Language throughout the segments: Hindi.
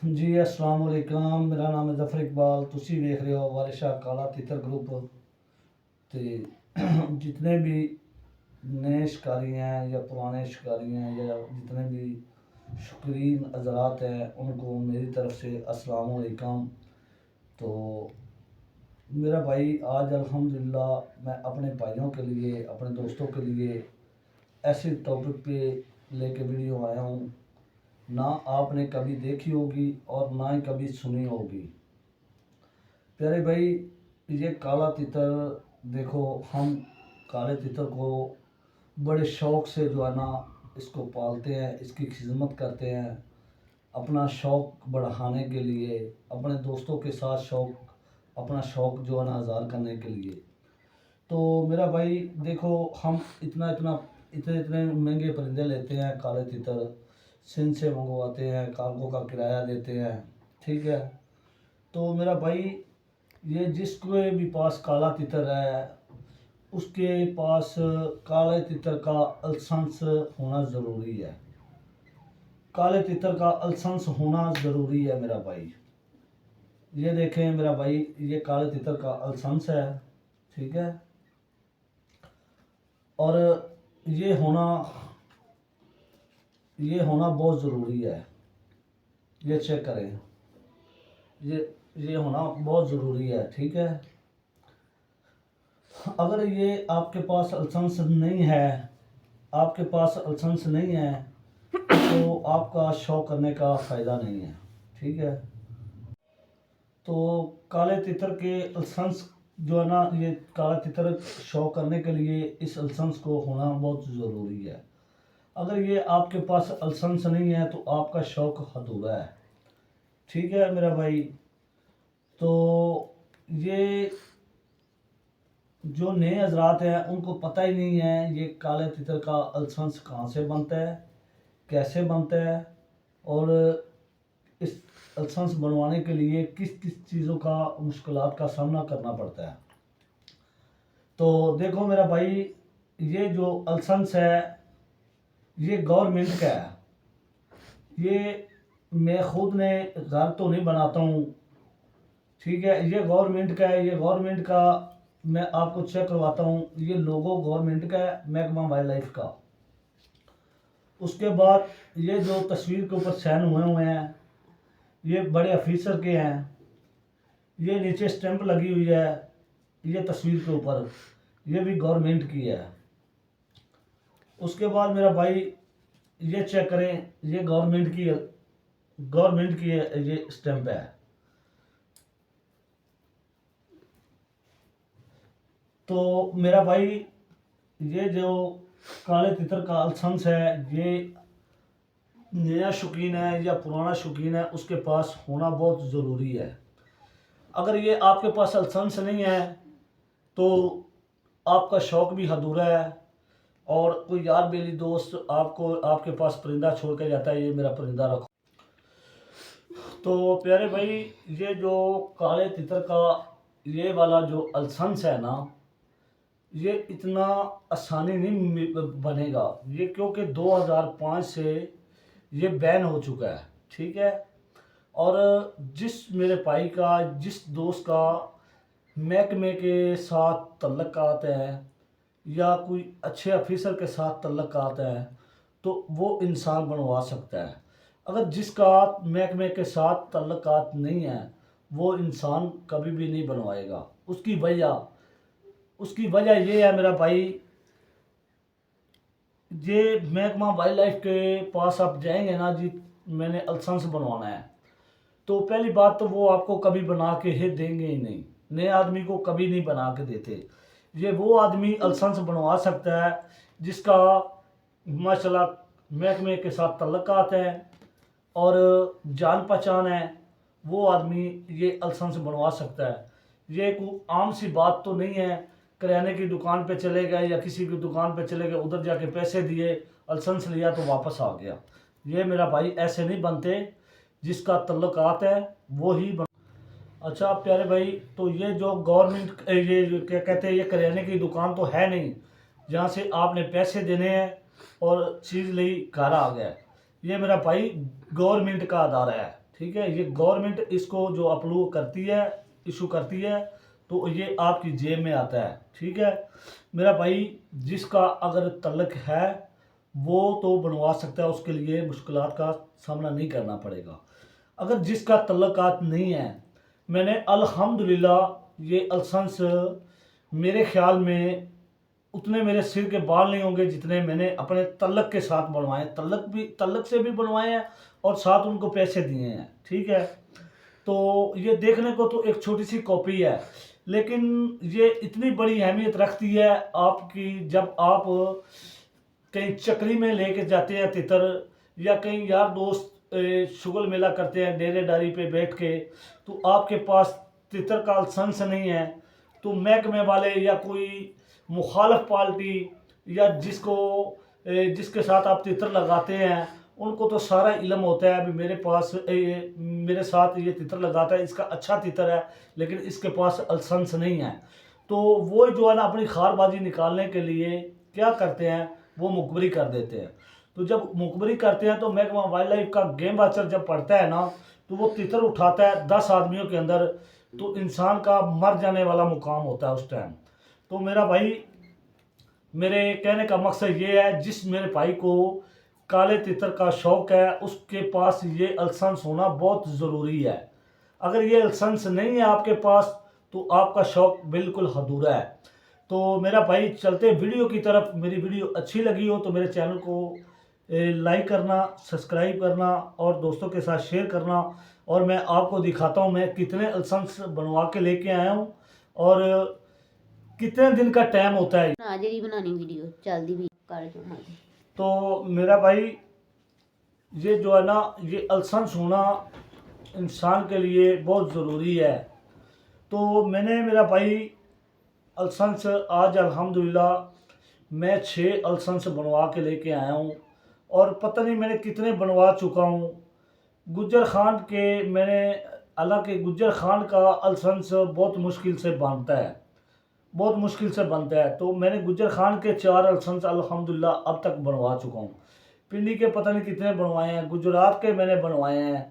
जी अस्सलाम वालेकुम। मेरा नाम है जफर इकबाल। तुसी वेख रहे हो वारिस शाह काला तितर ग्रुप। ते जितने भी नए शिकारी हैं या पुराने शिकारी हैं या जितने भी शौकीन हजरात हैं उनको मेरी तरफ से अस्सलाम वालेकुम। तो मेरा भाई आज अल्हम्दुलिल्लाह मैं अपने भाइयों के लिए अपने दोस्तों के लिए ऐसे टॉपिक पे लेके वीडियो आया हूँ ना आपने कभी देखी होगी और ना ही कभी सुनी होगी। प्यारे भाई, ये काला तितर देखो, हम काले तितर को बड़े शौक़ से जो है ना इसको पालते हैं, इसकी खिदमत करते हैं अपना शौक़ बढ़ाने के लिए, अपने दोस्तों के साथ अपना शौक़ जो है ना आज़ाद करने के लिए। तो मेरा भाई देखो, हम इतना इतना इतने इतने महंगे परिंदे लेते हैं काले तितर, सिंध से मंगवाते हैं, कार्गो का किराया देते हैं, ठीक है। तो मेरा भाई ये जिसके भी पास काला तितर है उसके पास काले तितर का लाइसेंस होना ज़रूरी है। काले तितर का लाइसेंस होना ज़रूरी है मेरा भाई। ये देखें मेरा भाई, ये काले तितर का लाइसेंस है, ठीक है। और ये होना ये होना बहुत ज़रूरी है। ये चेक करें, ये होना बहुत ज़रूरी है, ठीक है। अगर ये आपके पास लाइसेंस नहीं है, आपके पास लाइसेंस नहीं है तो आपका शो करने का फ़ायदा नहीं है, ठीक है। तो काले तितर के लाइसेंस जो है ना, ये काला तितर शो करने के लिए इस लाइसेंस को होना बहुत ज़रूरी है। अगर ये आपके पास लाइसेंस नहीं है तो आपका शौक़ अधूरा है, ठीक है मेरा भाई। तो ये जो नए हजरात हैं उनको पता ही नहीं है ये काले तितर का लाइसेंस कहाँ से बनता है, कैसे बनता है, और इस लाइसेंस बनवाने के लिए किस किस चीज़ों का मुश्किलात का सामना करना पड़ता है। तो देखो मेरा भाई, ये जो लाइसेंस है ये गवर्नमेंट का है। ये मैं खुद ने घर तो नहीं बनाता हूँ, ठीक है। ये गवर्नमेंट का है, ये गवर्नमेंट का मैं आपको चेक करवाता हूँ। ये लोगो गवर्नमेंट का है, महकमा वाइल्ड लाइफ का। उसके बाद ये जो तस्वीर के ऊपर साइन हुए हुए हैं ये बड़े ऑफिसर के हैं। ये नीचे स्टैंप लगी हुई है ये तस्वीर के ऊपर, ये भी गवर्नमेंट की है। उसके बाद मेरा भाई ये चेक करें, ये गवर्नमेंट की ये स्टैंप है। तो मेरा भाई ये जो काले तितर का लाइसेंस है ये नया शौकीन है या पुराना शौकीन है उसके पास होना बहुत ज़रूरी है। अगर ये आपके पास लाइसेंस नहीं है तो आपका शौक़ भी अधूरा है। और कोई यार बेली दोस्त आपके पास परिंदा छोड़ के जाता है, ये मेरा परिंदा रखो। तो प्यारे भाई, ये जो काले तितर का ये वाला जो लाइसेंस है ना, ये इतना आसानी नहीं बनेगा ये, क्योंकि 2005 से ये बैन हो चुका है, ठीक है। और जिस मेरे भाई का, जिस दोस्त का महकमे के साथ तल्लुकात है या कोई अच्छे ऑफिसर के साथ तल्लुकात है तो वो इंसान बनवा सकता है। अगर जिसका महकमे के साथ तल्लुकात नहीं है वो इंसान कभी भी नहीं बनवाएगा। उसकी वजह ये है मेरा भाई, ये महकमा वाइल्ड लाइफ के पास आप जाएंगे ना जी, मैंने लाइसेंस बनवाना है, तो पहली बात तो वो आपको कभी बना के ही देंगे ही नहीं, नए आदमी को कभी नहीं बना के देते। ये वो आदमी लाइसेंस बनवा सकता है जिसका माशाल्लाह महकमे के साथ तल्लुकात है और जान पहचान है, वो आदमी ये लाइसेंस बनवा सकता है। ये कोई आम सी बात तो नहीं है, किराने की दुकान पे चले गए या किसी की दुकान पे चले गए, उधर जाके पैसे दिए, लाइसेंस लिया तो वापस आ गया। ये मेरा भाई ऐसे नहीं बनते, जिसका तल्लुकात है वो ही बन। अच्छा प्यारे भाई, तो ये जो गवर्नमेंट ये जो क्या कहते हैं, ये किराने की दुकान तो है नहीं जहाँ से आपने पैसे देने हैं और चीज़ ली घर आ गया। ये मेरा भाई गवर्नमेंट का अदारा है, ठीक है, ये गवर्नमेंट इसको जो अप्रूव करती है, इशू करती है, तो ये आपकी जेब में आता है। ठीक है मेरा भाई, जिसका अगर तल्लक है वो तो बनवा सकता है, उसके लिए मुश्किलात का सामना नहीं करना पड़ेगा। अगर जिसका तल्लकात नहीं है, मैंने अल्हम्दुलिल्लाह ये लाइसेंस मेरे ख्याल में उतने मेरे सिर के बाल नहीं होंगे जितने मैंने अपने तल्लक के साथ बनवाए। तल्लक से भी बनवाए हैं और साथ उनको पैसे दिए हैं। ठीक है, तो ये देखने को तो एक छोटी सी कॉपी है, लेकिन ये इतनी बड़ी अहमियत रखती है आपकी। जब आप कहीं चक्री में लेके जाते हैं तितर, या कहीं यार दोस्त शुगल मेला करते हैं डेरेदारी पे बैठ के, तो आपके पास तितर का लाइसेंस नहीं है, तो महकमे वाले या कोई मुखालफ पार्टी या जिसके साथ आप तितर लगाते हैं, उनको तो सारा इल्म होता है अभी मेरे साथ ये तितर लगाता है, इसका अच्छा तितर है, लेकिन इसके पास लाइसेंस नहीं है। तो वो जो है ना अपनी खारबाजी निकालने के लिए क्या करते हैं, वो मुखबरी कर देते हैं। तो जब मुखबरी करते हैं तो महकमा वाइल्ड लाइफ का गेम वाचर जब पढ़ता है ना, तो वो तितर उठाता है 10 आदमियों के अंदर, तो इंसान का मर जाने वाला मुकाम होता है उस टाइम। तो मेरा भाई, मेरे कहने का मकसद ये है, जिस मेरे भाई को काले तितर का शौक है उसके पास ये लाइसेंस होना बहुत ज़रूरी है। अगर ये लाइसेंस नहीं है आपके पास तो आपका शौक बिल्कुल अधूरा है। तो मेरा भाई, चलते वीडियो की तरफ। मेरी वीडियो अच्छी लगी हो तो मेरे चैनल को लाइक करना, सब्सक्राइब करना और दोस्तों के साथ शेयर करना। और मैं आपको दिखाता हूँ मैं कितने लाइसेंस बनवा के लेके आया हूँ और कितने दिन का टाइम होता है। ਜਿਹੜੀ ਬਣਾਣੀ ਵੀਡੀਓ ਚੱਲਦੀ ਵੀ ਕਰ ਜੋ ਹਾਂ। तो मेरा भाई, ये जो है ना, ये लाइसेंस होना इंसान के लिए बहुत ज़रूरी है। तो मैंने मेरा भाई लाइसेंस आज अल्हम्दुलिल्लाह मैं 6 लाइसेंस बनवा के लेके आया हूँ, और पता नहीं मैंने कितने बनवा चुका हूँ। गुज्जर खान के मैंने, हालांकि गुज्जर खान का लाइसेंस बहुत मुश्किल से बनता है, बहुत मुश्किल से बनता है। तो मैंने गुज्जर खान के 4 लाइसेंस अल्हम्दुलिल्लाह अब तक बनवा चुका हूँ। पिंडी के पता नहीं कितने बनवाए हैं, गुजरात के मैंने बनवाए हैं।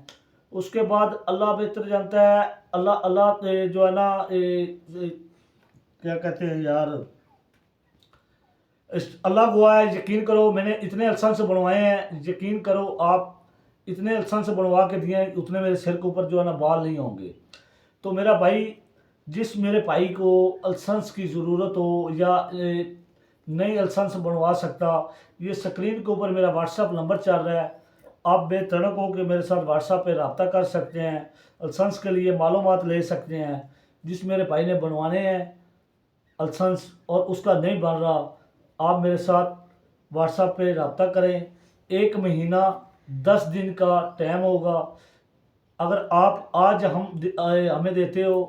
उसके बाद अल्लाह बेहतर जानता है, अल्लाह अल्लाह जो है ना क्या कहते हैं यार, अल्लाह हुआ है। यकीन करो मैंने इतने लाइसेंस बनवाए हैं, यकीन करो आप, इतने लाइसेंस बनवा के दिए हैं, उतने मेरे सिर के ऊपर जो है ना बाल नहीं होंगे। तो मेरा भाई, जिस मेरे भाई को लाइसेंस की ज़रूरत हो या नई लाइसेंस बनवा सकता, ये स्क्रीन के ऊपर मेरा व्हाट्सअप नंबर चल रहा है, आप बेतड़क हो के मेरे साथ व्हाट्सअप पे रब्ता कर सकते हैं, लाइसेंस के लिए मालूमात ले सकते हैं। जिस मेरे भाई ने बनवाने हैं लाइसेंस और उसका नहीं बन रहा, आप मेरे साथ व्हाट्सअप पे रब्ता करें। 1 महीना 10 दिन का टाइम होगा। अगर आप आज हमें देते हो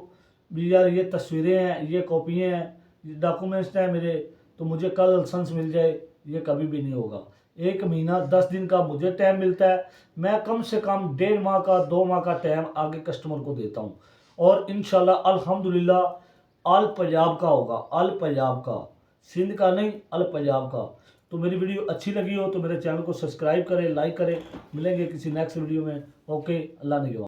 भी यार ये तस्वीरें हैं, ये कॉपियाँ हैं, ये डॉक्यूमेंट्स हैं मेरे, तो मुझे कल लाइसेंस मिल जाए, ये कभी भी नहीं होगा। 1 महीना 10 दिन का मुझे टाइम मिलता है, मैं कम से कम 1.5 माह का 2 माह का टाइम आगे कस्टमर को देता हूँ। और इंशाल्लाह अल्हम्दुलिल्लाह आल पंजाब का होगा, आल पंजाब का, सिंध का नहीं, आल पंजाब का। तो मेरी वीडियो अच्छी लगी हो तो मेरे चैनल को सब्सक्राइब करें, लाइक करें। मिलेंगे किसी नेक्स्ट वीडियो में। ओके, अल्लाह निगहबान।